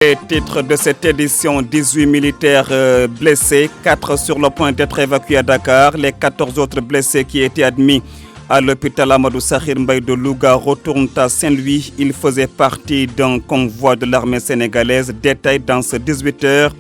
Les titres de cette édition, 18 militaires blessés, 4 sur le point d'être évacués à Dakar. Les 14 autres blessés qui étaient admis à l'hôpital Amadou Sakhir Mbaye de Louga retournent à Saint-Louis. Ils faisaient partie d'un convoi de l'armée sénégalaise. Détail dans ce 18h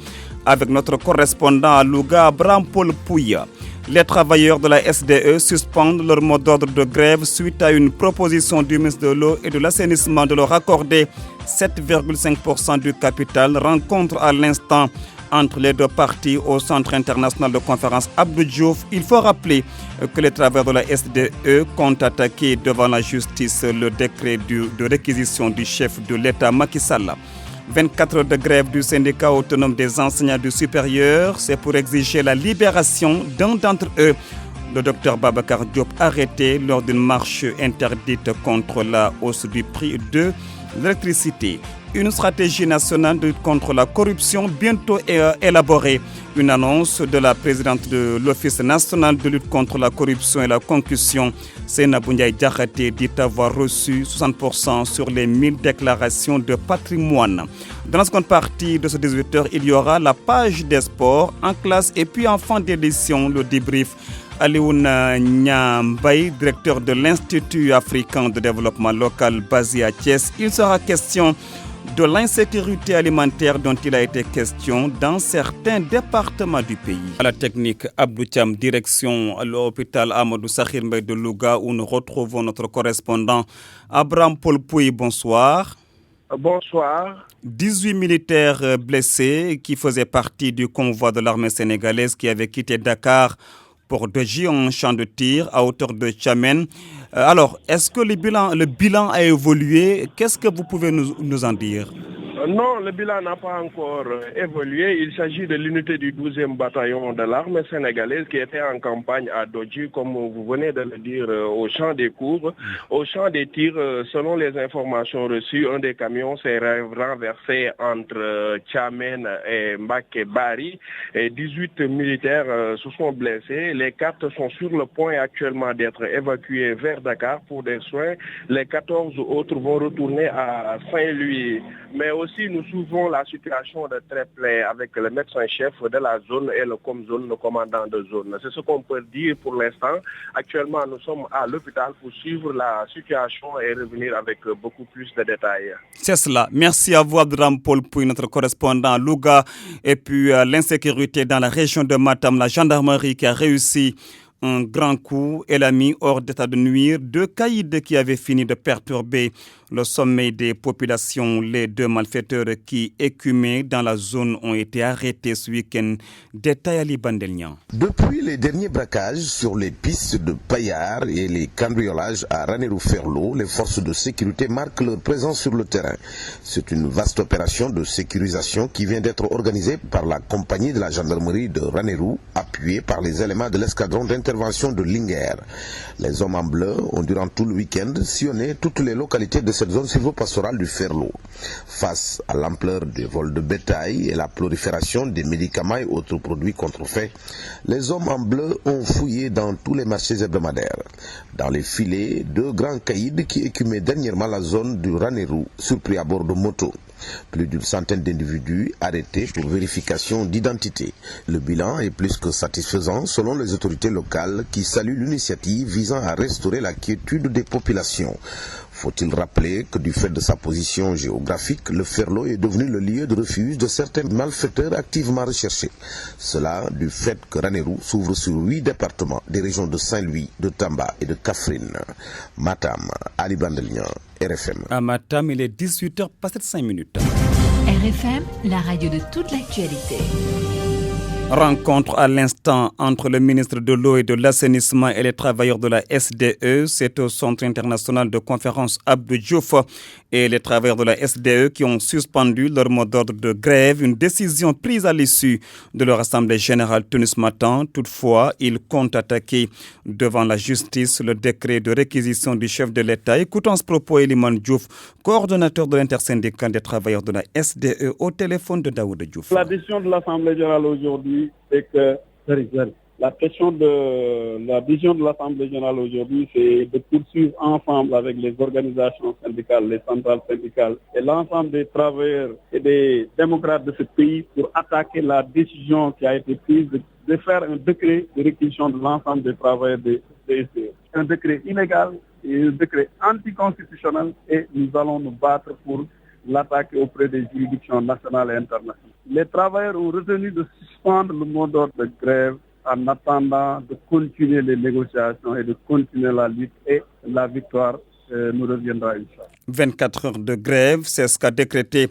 avec notre correspondant à Louga, Abraham Paul Pouya. Les travailleurs de la SDE suspendent leur mot d'ordre de grève suite à une proposition du ministre de l'Eau et de l'Assainissement de leur accorder 7,5% du capital. Rencontre à l'instant entre les deux parties au Centre international de conférence Abdou Diouf. Il faut rappeler que les travailleurs de la SDE comptent attaquer devant la justice le décret de réquisition du chef de l'État Macky Sall. 24 heures de grève du syndicat autonome des enseignants du supérieur, c'est pour exiger la libération d'un d'entre eux, le docteur Babacar Diop, arrêté lors d'une marche interdite contre la hausse du prix de l'électricité. Une stratégie nationale de lutte contre la corruption bientôt élaborée. Une annonce de la présidente de l'Office national de lutte contre la corruption et la concussion, Seynabou Ndiaye Diakhaté, dit avoir reçu 60% sur les 1000 déclarations de patrimoine. Dans la seconde partie de ce 18h, il y aura la page des sports en classe et puis en fin d'édition, le débrief. Aliouna Nyambaye, directeur de l'Institut africain de développement local basé à Thiès. Il sera question de l'insécurité alimentaire dont il a été question dans certains départements du pays. À la technique, Abdou Thiam, direction l'hôpital Amadou Sakhir Mbaye de Louga où nous retrouvons notre correspondant Abraham Paul Pouy. Bonsoir. Bonsoir. 18 militaires blessés qui faisaient partie du convoi de l'armée sénégalaise qui avait quitté Dakar pour Doji en champ de tir à hauteur de Tchamen. Alors, est-ce que le bilan a évolué? Qu'est-ce que vous pouvez nous en dire? Non, le bilan n'a pas encore évolué. Il s'agit de l'unité du 12e bataillon de l'armée sénégalaise qui était en campagne à Dodji, comme vous venez de le dire, au champ des cours. Au champ des tirs, selon les informations reçues, un des camions s'est renversé entre Tchamen et Mbaké Bari. Et 18 militaires se sont blessés. Les 4 sont sur le point actuellement d'être évacués vers Dakar pour des soins. Les 14 autres vont retourner à Saint-Louis. Mais aussi, nous suivons la situation de très près avec le médecin-chef de la zone et le commandant de zone. C'est ce qu'on peut dire pour l'instant. Actuellement, nous sommes à l'hôpital pour suivre la situation et revenir avec beaucoup plus de détails. C'est cela. Merci à vous, Abraham Paul Pouy, notre correspondant à Louga. Et puis, l'insécurité dans la région de Matam, la gendarmerie qui a réussi un grand coup. Elle a mis hors d'état de nuire 2 caïds qui avaient fini de perturber le sommeil des populations. Les 2 malfaiteurs qui écumaient dans la zone ont été arrêtés ce week-end. Détail à Libandelnian. Depuis les derniers braquages sur les pistes de Payar et les cambriolages à Ranérou-Ferlo, les forces de sécurité marquent leur présence sur le terrain. C'est une vaste opération de sécurisation qui vient d'être organisée par la compagnie de la gendarmerie de Ranérou, appuyée par les éléments de l'escadron d'intervention de Linguère. Les hommes en bleu ont durant tout le week-end sillonné toutes les localités de cette zone silvopastorale du Ferlo. Face à l'ampleur des vols de bétail et la prolifération des médicaments et autres produits contrefaits, les hommes en bleu ont fouillé dans tous les marchés hebdomadaires. Dans les filets, 2 grands caïds qui écumaient dernièrement la zone du Ranérou, surpris à bord de moto. Plus d'une centaine d'individus arrêtés pour vérification d'identité. Le bilan est plus que satisfaisant selon les autorités locales qui saluent l'initiative visant à restaurer la quiétude des populations. Faut-il rappeler que du fait de sa position géographique, le Ferlo est devenu le lieu de refuge de certains malfaiteurs activement recherchés. Cela du fait que Ranérou s'ouvre sur 8 départements des régions de Saint-Louis, de Tamba et de Kaffrine. Matam, Ali Bandelnian, RFM. À Matam, il est 18h passé 5 minutes. RFM, la radio de toute l'actualité. Rencontre à l'instant entre le ministre de l'Eau et de l'Assainissement et les travailleurs de la SDE. C'est au Centre international de conférence Abdou Diouf et les travailleurs de la SDE qui ont suspendu leur mot d'ordre de grève. Une décision prise à l'issue de leur assemblée générale tenue ce matin. Toutefois, ils comptent attaquer devant la justice le décret de réquisition du chef de l'État. Écoutons ce propos Eliman Diouf, coordonnateur de l'intersyndical des travailleurs de la SDE, au téléphone de Daoud Diouf. La décision de l'assemblée générale aujourd'hui, c'est que La question de la vision de l'Assemblée générale aujourd'hui, c'est de poursuivre ensemble avec les organisations syndicales, les centrales syndicales et l'ensemble des travailleurs et des démocrates de ce pays pour attaquer la décision qui a été prise de faire un décret de réquisition de l'ensemble des travailleurs de SDE. Un décret illégal et un décret anticonstitutionnel et nous allons nous battre pour l'attaquer auprès des juridictions nationales et internationales. Les travailleurs ont retenu de suspendre le mot d'ordre de grève en attendant de continuer les négociations et de continuer la lutte et la victoire nous reviendra, Inch'Allah. 24 heures de grève, c'est ce qu'a décrété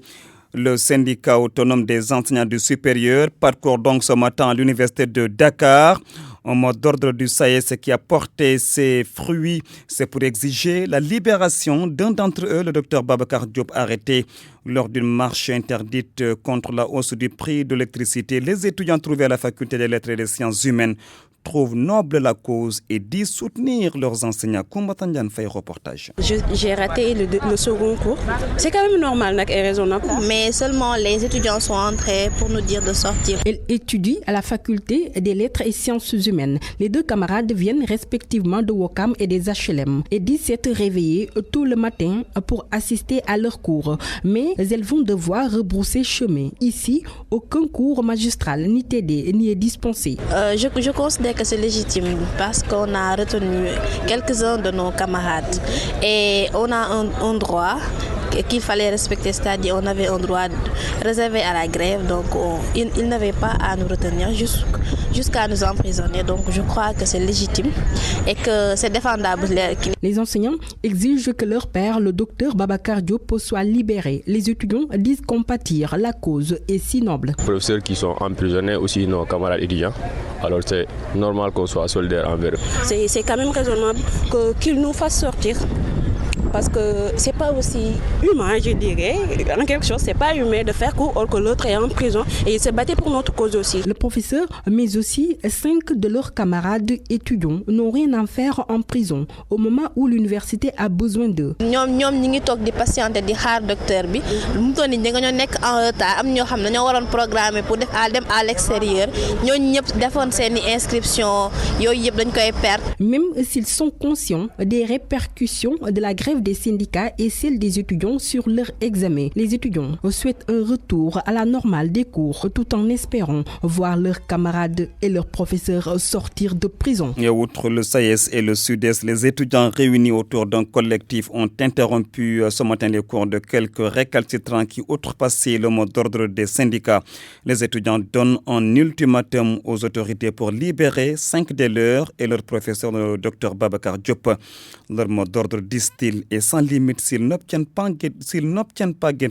le syndicat autonome des enseignants du supérieur. Parcourt donc ce matin à l'université de Dakar. Un mot d'ordre du SAES qui a porté ses fruits, c'est pour exiger la libération d'un d'entre eux, le docteur Babacar Diop, arrêté lors d'une marche interdite contre la hausse du prix de l'électricité. Les étudiants trouvés à la faculté des lettres et des sciences humaines trouvent noble la cause et disent soutenir leurs enseignants. Koumbatandian fait reportage. J'ai raté le second cours. C'est quand même normal et raisonnable. Mais seulement les étudiants sont entrés pour nous dire de sortir. Elle étudie à la faculté des lettres et sciences humaines. Les deux camarades viennent respectivement de Ouakam et des HLM et disent s'être réveillés tout le matin pour assister à leurs cours. Mais elles vont devoir rebrousser chemin. Ici, aucun cours magistral ni TD ni est dispensé. Je considère que c'est légitime parce qu'on a retenu quelques-uns de nos camarades et on a un droit qu'il fallait respecter, c'est-à-dire on avait un droit réservé à la grève, donc ils n'avaient pas à nous retenir jusqu'à nous emprisonner, donc je crois que c'est légitime et que c'est défendable. Les enseignants exigent que leur père, le docteur Babacar Diop, soit libéré. Les étudiants disent compatir, la cause est si noble. Les professeurs qui sont emprisonnés, aussi nos camarades étudiants, alors c'est normal qu'on soit solidaire envers eux. C'est quand même raisonnable qu'ils nous fassent sortir. Parce que c'est pas aussi humain, je dirais. En quelque chose, c'est pas humain de faire cours alors que l'autre est en prison et il se battait pour notre cause aussi. Le professeur, mais aussi 5 de leurs camarades étudiants n'ont rien à faire en prison au moment où l'université a besoin d'eux. ñom ñi ngi tok di patienter di xaar docteur bi mu toni ñi nga nek en retard am ñoo xam ne ñoo waroon programmer pour dem à l'extérieur ñoo ñëpp defoon seeni inscription yooyu yëpp dañ koy perdre. Même s'ils sont conscients des répercussions de la grève des syndicats et celle des étudiants sur leur examen. Les étudiants souhaitent un retour à la normale des cours tout en espérant voir leurs camarades et leurs professeurs sortir de prison. Et outre le SAES et le Sud-Est, les étudiants réunis autour d'un collectif ont interrompu ce matin les cours de quelques récalcitrants qui outrepassaient le mot d'ordre des syndicats. Les étudiants donnent un ultimatum aux autorités pour libérer 5 des leurs et leur professeur, le docteur Babacar Diop. Leur mot d'ordre, disent-ils, est sans limite s'ils n'obtiennent pas gain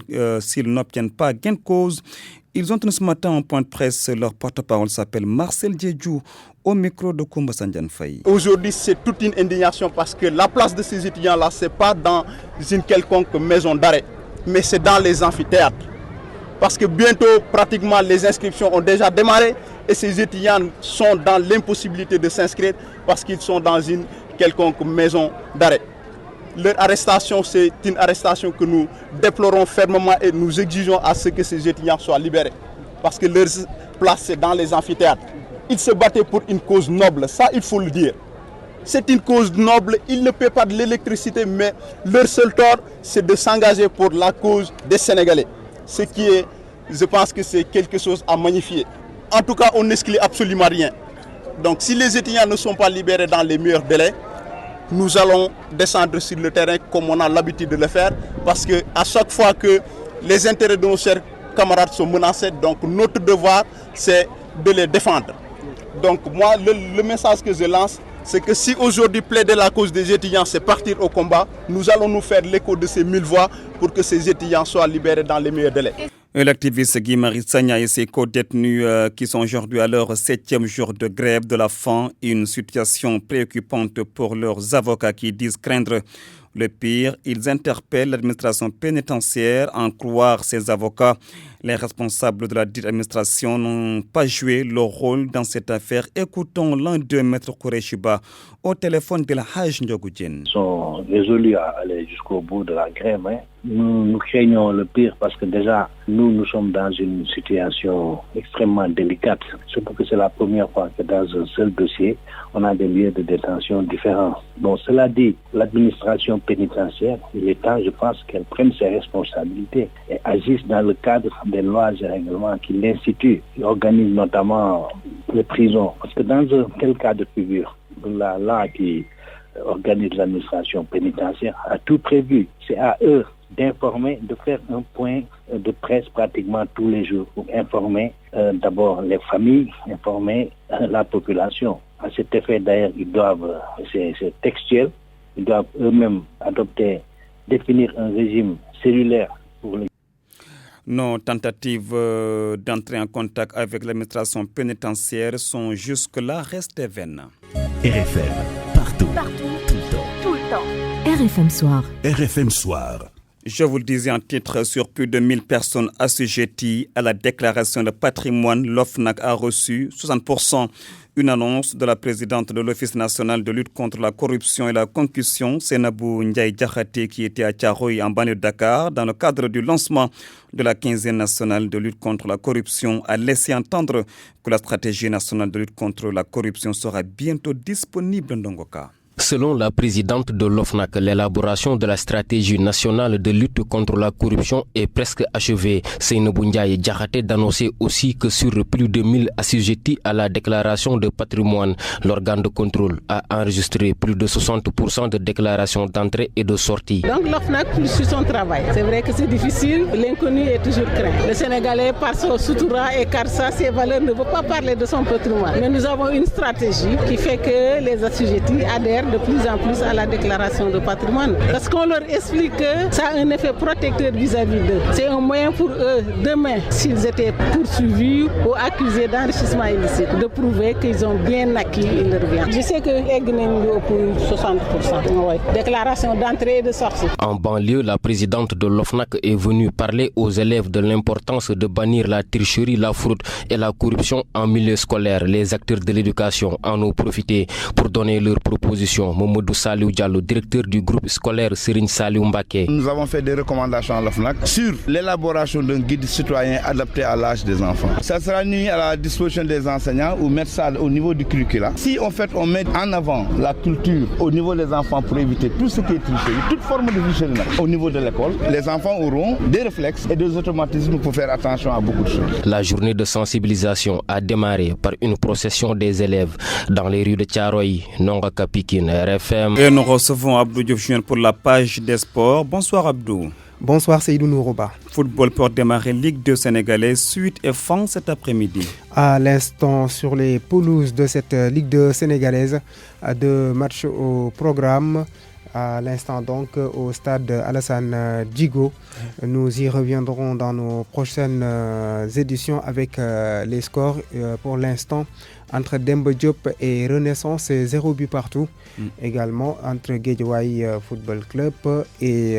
de cause. Ils ont tenu ce matin en point de presse. Leur porte-parole s'appelle Marcel Diédhiou au micro de Koumba Sandiane Faye. Aujourd'hui, c'est toute une indignation parce que la place de ces étudiants-là, ce n'est pas dans une quelconque maison d'arrêt, mais c'est dans les amphithéâtres. Parce que bientôt, pratiquement, les inscriptions ont déjà démarré et ces étudiants sont dans l'impossibilité de s'inscrire parce qu'ils sont dans une quelconque maison d'arrêt. Leur arrestation, c'est une arrestation que nous déplorons fermement et nous exigeons à ce que ces étudiants soient libérés. Parce que leur place, c'est dans les amphithéâtres. Ils se battaient pour une cause noble, ça il faut le dire. C'est une cause noble, ils ne paient pas de l'électricité, mais leur seul tort, c'est de s'engager pour la cause des Sénégalais. Ce qui est, je pense que c'est quelque chose à magnifier. En tout cas, on n'exclut absolument rien. Donc si les étudiants ne sont pas libérés dans les meilleurs délais, nous allons descendre sur le terrain comme on a l'habitude de le faire parce qu'à chaque fois que les intérêts de nos chers camarades sont menacés, donc notre devoir c'est de les défendre. Donc moi, le message que je lance, c'est que si aujourd'hui plaider la cause des étudiants, c'est partir au combat, nous allons nous faire l'écho de ces 1000 voix pour que ces étudiants soient libérés dans les meilleurs délais. L'activiste Guy Marius Sagna et ses co-détenus qui sont aujourd'hui à leur 7e jour de grève de la faim, une situation préoccupante pour leurs avocats qui disent craindre le pire. Ils interpellent l'administration pénitentiaire à en croire ses avocats. Les responsables de la dite administration n'ont pas joué leur rôle dans cette affaire. Écoutons l'un d'eux, Maître Kourechiba, au téléphone de la Haj Ndiogoudjen. Ils sont résolus à aller jusqu'au bout de la grève, nous craignons le pire parce que déjà, nous sommes dans une situation extrêmement délicate. Surtout que c'est la première fois que dans un seul dossier, on a des lieux de détention différents. Bon, cela dit, l'administration pénitentiaire, il est temps, je pense, qu'elle prenne ses responsabilités et agisse dans le cadre des lois et règlements qui l'instituent, qui organisent notamment les prisons. Parce que dans quel cas de figure, la loi qui organise l'administration pénitentiaire a tout prévu. C'est à eux d'informer, de faire un point de presse pratiquement tous les jours pour informer d'abord les familles, informer la population. À cet effet, d'ailleurs, ils doivent, c'est textuel, ils doivent eux-mêmes définir un régime cellulaire pour les... Nos tentatives d'entrer en contact avec l'administration pénitentiaire sont jusque-là restées vaines. RFM, partout, tout le temps. RFM Soir. RFM Soir. Je vous le disais en titre, sur plus de 1000 personnes assujetties à la déclaration de patrimoine, l'OFNAC a reçu 60%. Une annonce de la présidente de l'Office national de lutte contre la corruption et la concussion, Seynabou Ndiaye Diakhaté, qui était à Thiaroye en banlieue de Dakar, dans le cadre du lancement de la 15e nationale de lutte contre la corruption, a laissé entendre que la stratégie nationale de lutte contre la corruption sera bientôt disponible en Ndongoka. Selon la présidente de l'OFNAC, l'élaboration de la stratégie nationale de lutte contre la corruption est presque achevée. Seynabou Ndiaye Diakhaté d'annoncer aussi que sur plus de 1000 assujettis à la déclaration de patrimoine, l'organe de contrôle a enregistré plus de 60% de déclarations d'entrée et de sortie. Donc l'OFNAC poursuit son travail. C'est vrai que c'est difficile, l'inconnu est toujours craint. Le Sénégalais, par son sutura et car ça, ses valeurs, ne veut pas parler de son patrimoine. Mais nous avons une stratégie qui fait que les assujettis adhèrent de plus en plus à la déclaration de patrimoine. Parce qu'on leur explique que ça a un effet protecteur vis-à-vis d'eux. C'est un moyen pour eux, demain, s'ils étaient poursuivis ou accusés d'enrichissement illicite, de prouver qu'ils ont bien acquis leur bien. Je sais que Egnen pour 60%. Ouais. Déclaration d'entrée et de sortie. En banlieue, la présidente de l'OFNAC est venue parler aux élèves de l'importance de bannir la tricherie, la fraude et la corruption en milieu scolaire. Les acteurs de l'éducation en ont profité pour donner leurs propositions. Mamadou Saliou Diallo, directeur du groupe scolaire Serigne Saliou Mbacké. Nous avons fait des recommandations à l'OFNAC sur l'élaboration d'un guide citoyen adapté à l'âge des enfants. Ça sera mis à la disposition des enseignants ou mettre ça au niveau du curriculum. Si en fait on met en avant la culture au niveau des enfants pour éviter tout ce qui est tricherie, toute forme de tricherie au niveau de l'école, les enfants auront des réflexes et des automatismes pour faire attention à beaucoup de choses. La journée de sensibilisation a démarré par une procession des élèves dans les rues de Thiaroye, Nongaka, Pikine, RFM. Et nous recevons Abdou Diop pour la page des sports. Bonsoir Abdou. Bonsoir Seydou Nourouba. Football pour démarrer Ligue 2 sénégalaise, suite et fin cet après-midi. À l'instant, sur les pelouses de cette Ligue 2 sénégalaise, deux matchs au programme. À l'instant donc au stade Alassane Djigo. Nous y reviendrons dans nos prochaines éditions avec les scores. Pour l'instant, entre Demba Diop et Renaissance, c'est 0 but partout. Également entre Guédiawaye Football Club et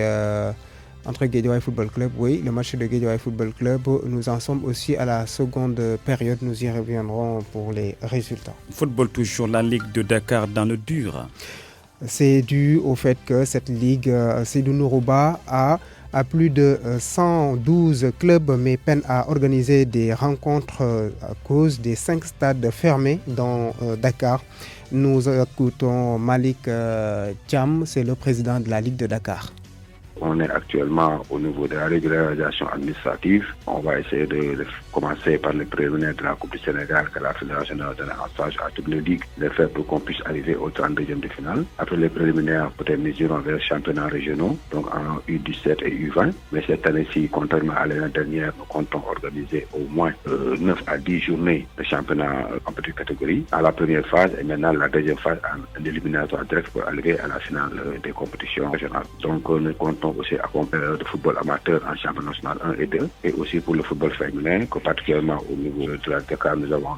entre Guédiawaye Football Club, oui, le match de Guédiawaye Football Club. Nous en sommes aussi à la seconde période. Nous y reviendrons pour les résultats. Football toujours, la Ligue de Dakar dans le dur. C'est dû au fait que cette ligue, Seydou Nourouba, a plus de 112 clubs mais peine à organiser des rencontres à cause des 5 stades fermés dans Dakar. Nous écoutons Malik Thiam, c'est le président de la Ligue de Dakar. On est actuellement au niveau de la régularisation administrative. On va essayer de commencer par les préliminaires de la Coupe du Sénégal que la Fédération a donné en stage à toutes les ligues, les faire pour qu'on puisse arriver au 32e de finale. Après les préliminaires, peut-être nous irons vers les championnats régionaux, donc en U17 et U20. Mais cette année-ci, contrairement à l'année dernière, nous comptons organiser au moins 9 à 10 journées de championnat en petite catégorie. À la première phase et maintenant la deuxième phase en éliminatoire direct pour arriver à la finale des compétitions régionales. Donc nous comptons aussi accompagner le football amateur en championnat national 1 et 2 et aussi pour le football féminin, que particulièrement au niveau de la Dakar, nous avons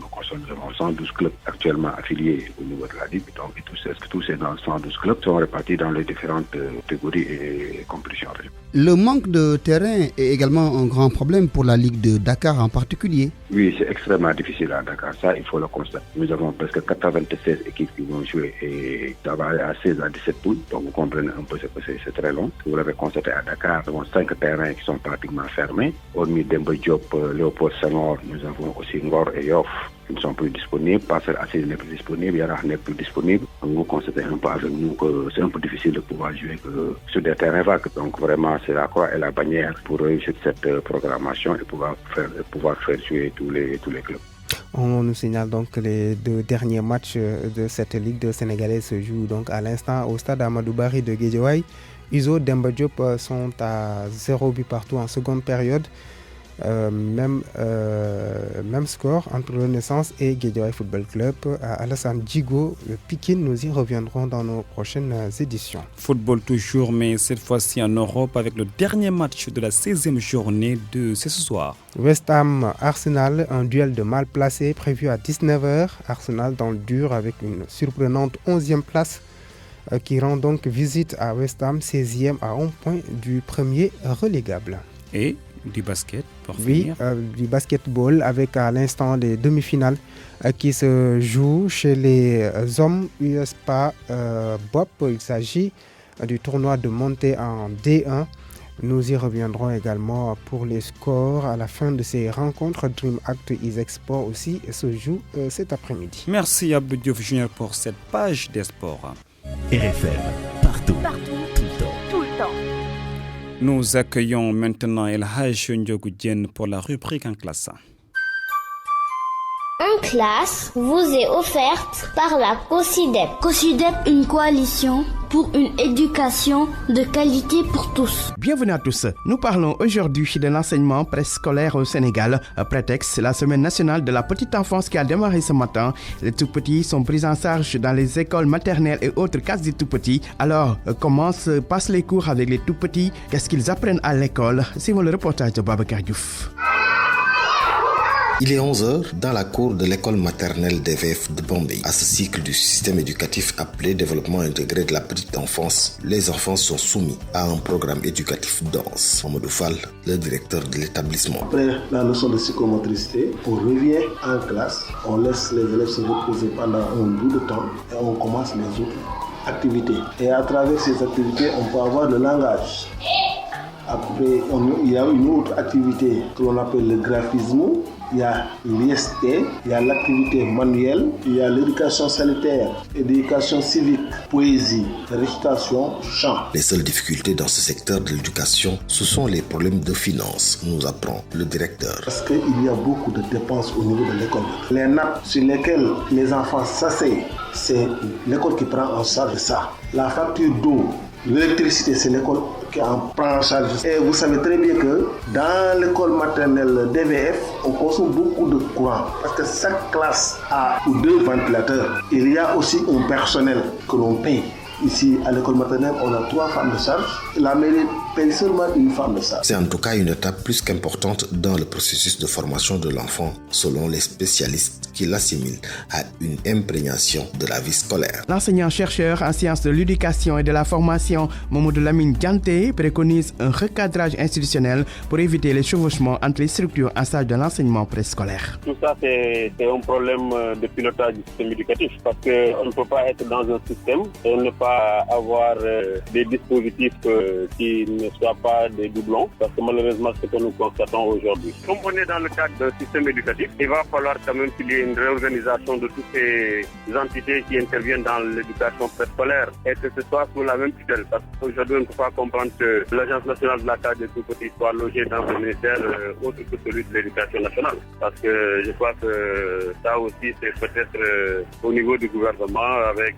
112 clubs actuellement affiliés au niveau de la Ligue. Donc tous ces 112 clubs sont répartis dans les différentes catégories et compétitions régionales. Le manque de terrain est également un grand problème pour la Ligue de Dakar en particulier. Oui, c'est extrêmement difficile à Dakar, ça il faut le constater. Nous avons presque 96 équipes qui vont jouer et ça va aller à 16 à 17 poules, donc vous comprenez un peu que c'est très long. Vous l'avez constaté à Dakar, nous avons 5 terrains qui sont pratiquement fermés. Hormis Demba Diop, Léopold Senghor, nous avons aussi Ngor et Yoff qui ne sont plus disponibles. Passer Assis n'est plus disponible, Yarah n'est plus disponible. Donc vous constatez un peu avec nous que c'est un peu difficile de pouvoir jouer sur des terrains vagues. Donc vraiment, c'est la croix et la bannière pour réussir cette programmation et pouvoir faire jouer tous les clubs. On nous signale donc que les 2 derniers matchs de cette Ligue 2 sénégalaise se jouent donc à l'instant au stade Amadou Barry de Guédiawaye. Iso, Demba Diop sont à 0 but partout en seconde période. Même score entre Renaissance et Guédiawaye Football Club. À Alassane Djigo, Pikine, nous y reviendrons dans nos prochaines éditions. Football toujours, mais cette fois-ci en Europe avec le dernier match de la 16e journée de ce soir. West Ham Arsenal, un duel de mal placé prévu à 19h. Arsenal dans le dur avec une surprenante 11e place qui rend donc visite à West Ham, 16e à 1 point du premier relégable. Et du basket pour finir. Du basketball avec à l'instant les demi-finales qui se jouent chez les hommes USPA BOP. Il s'agit du tournoi de montée en D1. Nous y reviendrons également pour les scores à la fin de ces rencontres. Dream Act e-Sport aussi se joue cet après-midi. Merci Abdou Diouf Junior pour cette page des sports. RFM, partout. Tout le temps. Nous accueillons maintenant El Hadj Ndiogou Diène pour la rubrique En classe. En classe vous est offerte par la COSIDEP. COSIDEP, une coalition pour une éducation de qualité pour tous. Bienvenue à tous. Nous parlons aujourd'hui de l'enseignement préscolaire au Sénégal. Prétexte, la semaine nationale de la petite enfance qui a démarré ce matin. Les tout-petits sont pris en charge dans les écoles maternelles et autres cases des tout-petits. Alors, comment se passent les cours avec les tout-petits? Qu'est-ce qu'ils apprennent à l'école? C'est le reportage de Babacar Diouf. Il est 11h dans la cour de l'école maternelle d'EVF de Bombay. À ce cycle du système éducatif appelé développement intégré de la petite enfance, les enfants sont soumis à un programme éducatif dense. Mamadou Fall, le directeur de l'établissement. Après la leçon de psychomotricité, on revient en classe, on laisse les élèves se reposer pendant un bout de temps et on commence les autres activités. Et à travers ces activités, on peut avoir le langage. Après, il y a une autre activité que l'on appelle le graphisme. Il y a l'IST, il y a l'activité manuelle, il y a l'éducation sanitaire, l'éducation civique, poésie, récitation, chant. Les seules difficultés dans ce secteur de l'éducation, ce sont les problèmes de finances, nous apprend le directeur. Parce qu'il y a beaucoup de dépenses au niveau de l'école. Les nappes sur lesquelles les enfants s'asseyent, c'est l'école qui prend en charge ça. La facture d'eau, l'électricité, c'est l'école qui en prend en charge. Et vous savez très bien que dans l'école maternelle d'EVF, on consomme beaucoup de courant parce que chaque classe a 2 ventilateurs. Il y a aussi un personnel que l'on paye. Ici, à l'école maternelle, on a 3 femmes de charge. La mairie paye seulement une femme de charge. C'est en tout cas une étape plus qu'importante dans le processus de formation de l'enfant, selon les spécialistes qui l'assimilent à une imprégnation de la vie scolaire. L'enseignant-chercheur en sciences de l'éducation et de la formation, Mamadou Lamine Dianté, préconise un recadrage institutionnel pour éviter les chevauchements entre les structures en charge de l'enseignement préscolaire. Tout ça, c'est un problème de pilotage du système éducatif parce qu'on ne peut pas être dans un système et ne pas avoir des dispositifs qui ne soient pas des doublons, parce que malheureusement c'est ce que nous constatons aujourd'hui. Comme on est dans le cadre d'un système éducatif, il va falloir quand même qu'il y ait une réorganisation de toutes ces entités qui interviennent dans l'éducation préscolaire et que ce soit sous la même tutelle, parce qu'aujourd'hui on ne peut pas comprendre que l'Agence nationale de la case des tout-petits soit logée dans un ministère autre que celui de l'éducation nationale, parce que je crois que ça aussi c'est peut-être au niveau du gouvernement avec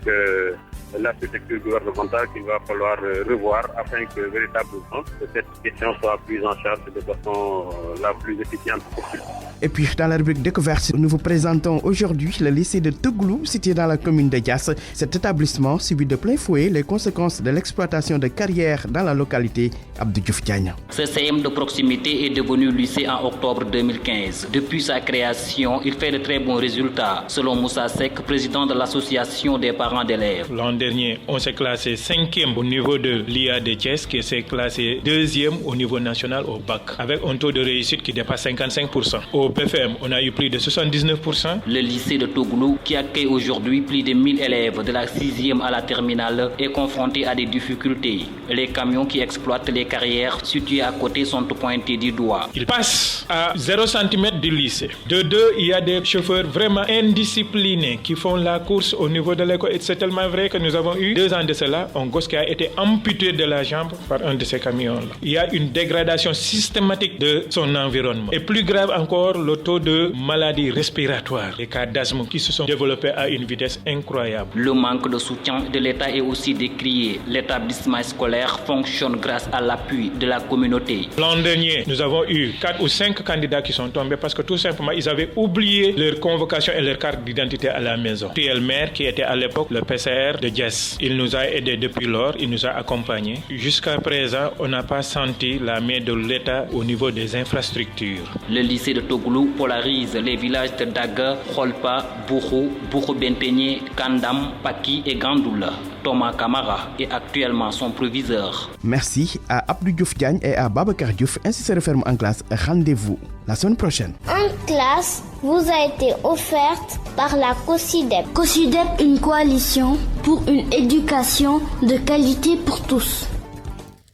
l'architecture gouvernementale qu'il va falloir revoir afin que véritablement cette question soit prise en charge de façon la plus efficiente possible. Et puis dans la rubrique découverte, nous vous présentons aujourd'hui le lycée de Tougoulou, situé dans la commune de Diass. Cet établissement subit de plein fouet les conséquences de l'exploitation de carrières dans la localité. Abdou Diouf Diagne. Ce CM de proximité est devenu lycée en octobre 2015. Depuis sa création, il fait de très bons résultats, selon Moussa Sek, président de l'association des parents d'élèves. L'an dernier, on s'est classé 5e au niveau de l'IA de Thiès, qui s'est classé 2e au niveau national au bac, avec un taux de réussite qui dépasse 55%. Au BFM, on a eu plus de 79%. Le lycée de Togoulou, qui accueille aujourd'hui plus de 1000 élèves de la 6e à la terminale, est confronté à des difficultés. Les camions qui exploitent les carrières situées à côté sont pointés du doigt. Ils passent à 0 cm du lycée. De deux, il y a des chauffeurs vraiment indisciplinés qui font la course au niveau de l'école. Et c'est tellement vrai que nous avons eu 2 ans de cela un gosse qui a été amputé de la jambe par un de ces camions-là. Il y a une dégradation systématique de son environnement. Et plus grave encore, le taux de maladies respiratoires, les cas d'asthme qui se sont développés à une vitesse incroyable. Le manque de soutien de l'État est aussi décrié. L'établissement scolaire fonctionne grâce à l'appui de la communauté. L'an dernier, nous avons eu 4 ou 5 candidats qui sont tombés parce que tout simplement, ils avaient oublié leur convocation et leur carte d'identité à la maison. Le maire qui était à l'époque le PCR de Diès, il nous a aidés depuis lors, il nous a accompagnés. Jusqu'à présent, on n'a pas senti la main de l'État au niveau des infrastructures. Le lycée de Togoulou polarise les villages de Daga, Kholpa, Bourou, Bourou-Benteñe, Kandam, Paki et Gandoula. Thomas Kamara est actuellement son proviseur. Merci à Abdou Diouf Diagne et à Babacar Diouf. Ainsi se referme En Classe. Rendez-vous la semaine prochaine. En Classe vous a été offerte par la COSIDEP. COSIDEP, une coalition pour une éducation de qualité pour tous.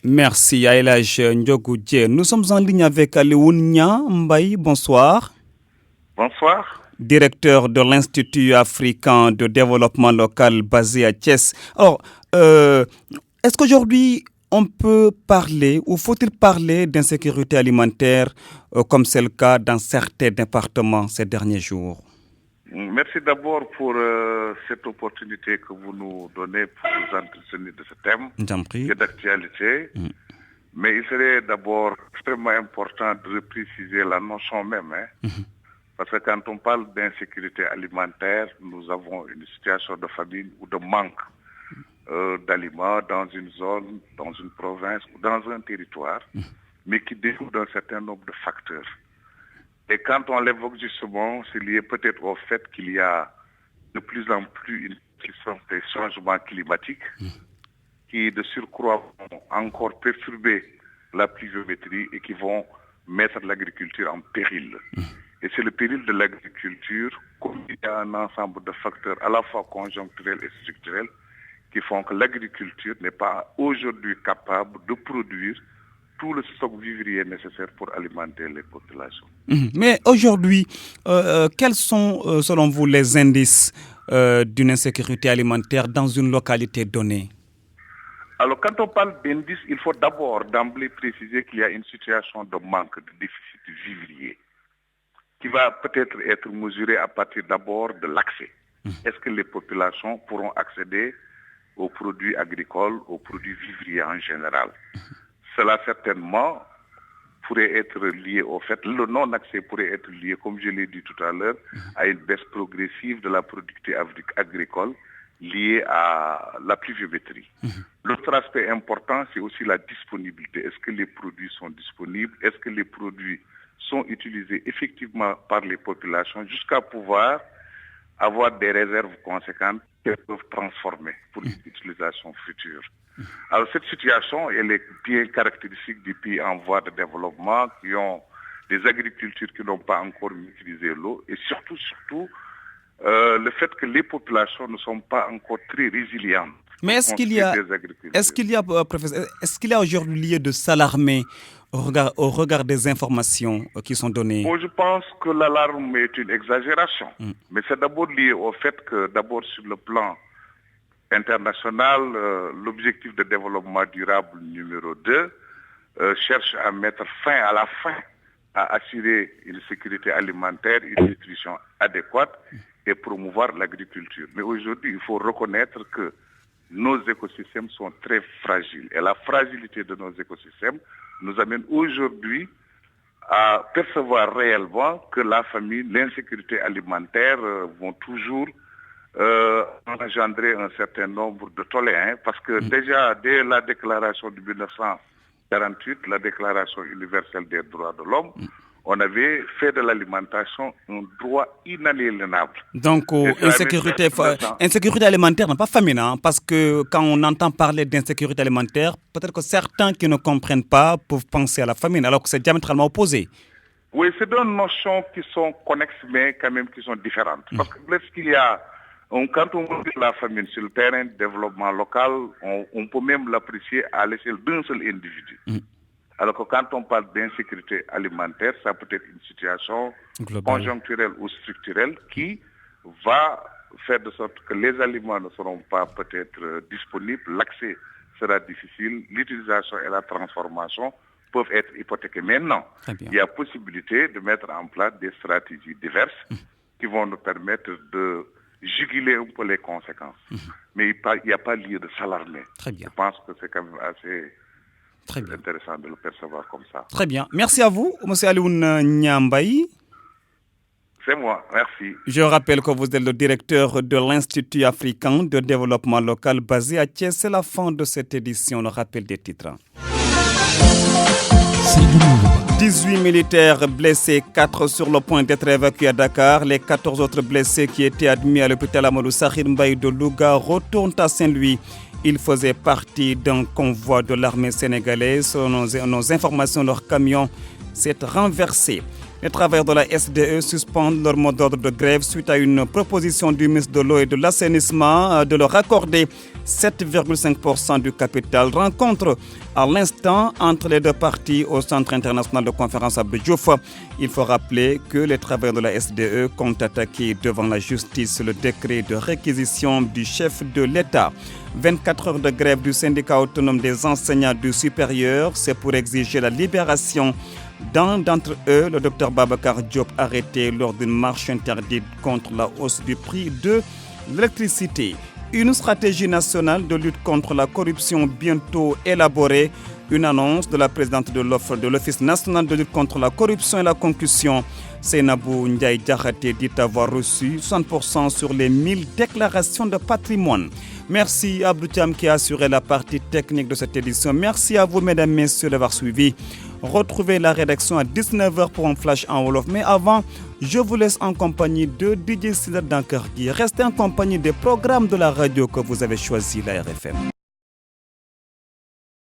Merci à Elhaj Ndiogoudje. Nous sommes en ligne avec Léounia Mbaye. Bonsoir. Bonsoir. Directeur de l'Institut africain de développement local basé à Thiès. Alors, est-ce qu'aujourd'hui, on peut parler ou faut-il parler d'insécurité alimentaire comme c'est le cas dans certains départements ces derniers jours? Merci d'abord pour cette opportunité que vous nous donnez pour nous entretenir de ce thème qui est d'actualité. Mais il serait d'abord extrêmement important de préciser la notion même. Parce que quand on parle d'insécurité alimentaire, nous avons une situation de famine ou de manque d'aliments dans une zone, dans une province ou dans un territoire, mais qui découle d'un certain nombre de facteurs. Et quand on l'évoque justement, c'est lié peut-être au fait qu'il y a de plus en plus une question des changements climatiques qui de surcroît vont encore perturber la pluviométrie et qui vont mettre l'agriculture en péril. Et c'est le péril de l'agriculture, combiné à un ensemble de facteurs à la fois conjoncturels et structurels, qui font que l'agriculture n'est pas aujourd'hui capable de produire tout le stock vivrier nécessaire pour alimenter les populations. Mais aujourd'hui, quels sont, selon vous, les indices d'une insécurité alimentaire dans une localité donnée? Alors, quand on parle d'indices, il faut d'abord d'emblée préciser qu'il y a une situation de manque, de déficit vivrier, qui va peut-être être mesurée à partir d'abord de l'accès. Est-ce que les populations pourront accéder aux produits agricoles, aux produits vivriers en général? Cela certainement pourrait être lié au fait, le non-accès pourrait être lié, comme je l'ai dit tout à l'heure, à une baisse progressive de la productivité agricole liée à la pluviométrie. L'autre aspect important, c'est aussi la disponibilité. Est-ce que les produits sont disponibles? Est-ce que les produits sont utilisés effectivement par les populations jusqu'à pouvoir avoir des réserves conséquentes qu'elles peuvent transformer pour une utilisation future? Alors cette situation, elle est bien caractéristique des pays en voie de développement qui ont des agricultures qui n'ont pas encore maîtrisé l'eau et surtout le fait que les populations ne sont pas encore très résilientes. Mais est-ce qu'il y a aujourd'hui lieu de s'alarmer au regard des informations qui sont données? Moi, je pense que l'alarme est une exagération. Mais c'est d'abord lié au fait que, d'abord sur le plan international, l'objectif de développement durable numéro 2 cherche à mettre fin à la faim, à assurer une sécurité alimentaire, une nutrition adéquate et promouvoir l'agriculture. Mais aujourd'hui, il faut reconnaître que nos écosystèmes sont très fragiles. Et la fragilité de nos écosystèmes nous amène aujourd'hui à percevoir réellement que la famine, l'insécurité alimentaire vont toujours engendrer un certain nombre de tollés. Parce que déjà, dès la déclaration de 1948, la déclaration universelle des droits de l'homme, on avait fait de l'alimentation un droit inaliénable. Donc, insécurité alimentaire, non pas famine, parce que quand on entend parler d'insécurité alimentaire, peut-être que certains qui ne comprennent pas peuvent penser à la famine, alors que c'est diamétralement opposé. Oui, c'est deux notions qui sont connexes, mais quand même qui sont différentes. Parce que lorsqu'il y a, quand on dit la famine sur le terrain de développement local, on peut même l'apprécier à l'échelle d'un seul individu. Alors que quand on parle d'insécurité alimentaire, ça peut être une situation conjoncturelle ou structurelle qui va faire de sorte que les aliments ne seront pas peut-être disponibles, l'accès sera difficile, l'utilisation et la transformation peuvent être hypothéquées. Maintenant, il y a possibilité de mettre en place des stratégies diverses qui vont nous permettre de juguler un peu les conséquences. Mais il n'y a pas lieu de s'alarmer. Je pense que c'est quand même assez intéressant de le percevoir comme ça. Très bien. Merci à vous, M. Alioune Niambaye. C'est moi, merci. Je rappelle que vous êtes le directeur de l'Institut africain de développement local basé à Thiès. C'est la fin de cette édition. Le rappel des titres. 18 militaires blessés, 4 sur le point d'être évacués à Dakar. Les 14 autres blessés qui étaient admis à l'hôpital Amadou Sakhir Mbaye de Louga retournent à Saint-Louis. Ils faisaient partie d'un convoi de l'armée sénégalaise. Selon nos informations, leur camion s'est renversé. Les travailleurs de la SDE suspendent leur mot d'ordre de grève suite à une proposition du ministre de l'Eau et de l'Assainissement de leur accorder 7,5% du capital. Rencontre à l'instant entre les deux parties au Centre international de conférence à Diouf. Il faut rappeler que les travailleurs de la SDE comptent attaquer devant la justice le décret de réquisition du chef de l'État. 24 heures de grève du syndicat autonome des enseignants du supérieur, c'est pour exiger la libération d'un d'entre eux, le Dr Babacar Diop, arrêté lors d'une marche interdite contre la hausse du prix de l'électricité. Une stratégie nationale de lutte contre la corruption bientôt élaborée. Une annonce de la présidente de l'Office national de lutte contre la corruption et la concussion. Seynabou Ndiaye Diakhaté dit avoir reçu 100% sur les 1000 déclarations de patrimoine. Merci à Abdou Thiam qui a assuré la partie technique de cette édition. Merci à vous, mesdames, messieurs, d'avoir suivi. Retrouvez la rédaction à 19h pour un flash en Wolof. Mais avant, je vous laisse en compagnie de DJ Sidat Dankargui. Restez en compagnie des programmes de la radio que vous avez choisi, la RFM.